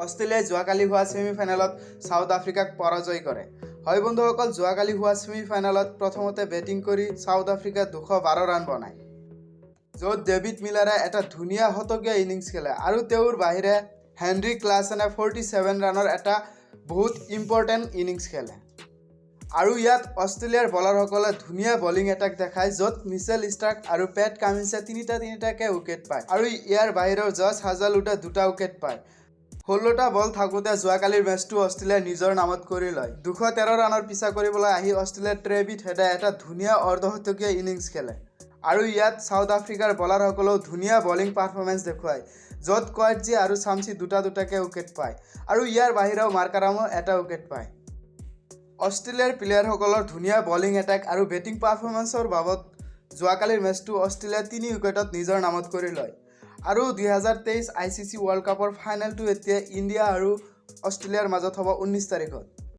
অষ্ট্ৰেলিয়াই যোৱাকালি হোৱা ছেমিফাইনেলত সাউথ আফ্ৰিকাক পৰাজয় কৰে। হয় বন্ধুসকল, যোৱাকালি হোৱা ছেমিফাইনেলত প্ৰথমতে বেটিং কৰি সাউথ আফ্ৰিকাই 212 ৰান বনায়, য'ত ডেভিড মিলাৰে এটা ধুনীয়া শতকীয়া ইনিংছ খেলে আৰু তেওঁৰ বাহিৰে হেনৰি ক্লাছেনে 47 ৰানৰ এটা বহুত ইম্পৰ্টেণ্ট ইনিংছ খেলে। আৰু ইয়াত অষ্ট্ৰেলিয়াৰ বলাৰসকলে ধুনীয়া বলিং এটাক দেখায়, য'ত মিচেল ষ্টাৰ্ক আৰু পেট কামিন্সে তিনিটাকে উইকেট পায় আৰু ইয়াৰ বাহিৰেও জছ হাজালুডে 2টা উইকেট পায়। 16টা বল থাকোঁতে যোৱাকালিৰ মেচটো অষ্ট্ৰেলিয়াই নিজৰ নামত কৰি লয়। 213 ৰানৰ পিছা কৰিবলৈ আহি অষ্ট্ৰেলিয়াৰ ট্ৰেভিড হেডে এটা ধুনীয়া অৰ্ধশতকীয়া ইনিংছ খেলে আৰু ইয়াত সাউথ আফ্ৰিকাৰ বলাৰসকলেও ধুনীয়া বলিং পাৰফৰ্মেঞ্চ দেখুৱায়, য'ত কোৱাৰ্টজি আৰু চামছি 2টাকে উইকেট পায় আৰু ইয়াৰ বাহিৰেও মাৰ্কাৰামো এটা উইকেট পায়। অষ্ট্ৰেলিয়াৰ প্লেয়াৰসকলৰ ধুনীয়া বলিং এটেক আৰু বেটিং পাৰফৰ্মেঞ্চৰ বাবদ যোৱাকালিৰ মেচটো অষ্ট্ৰেলিয়াই 3 উইকেটত নিজৰ নামত কৰি লয় আৰু 2023 ICC ৱৰ্ল্ড কাপৰ ফাইনেলটো এতিয়া ইণ্ডিয়া আৰু অষ্ট্ৰেলিয়াৰ মাজত হ'ব 19 তাৰিখত।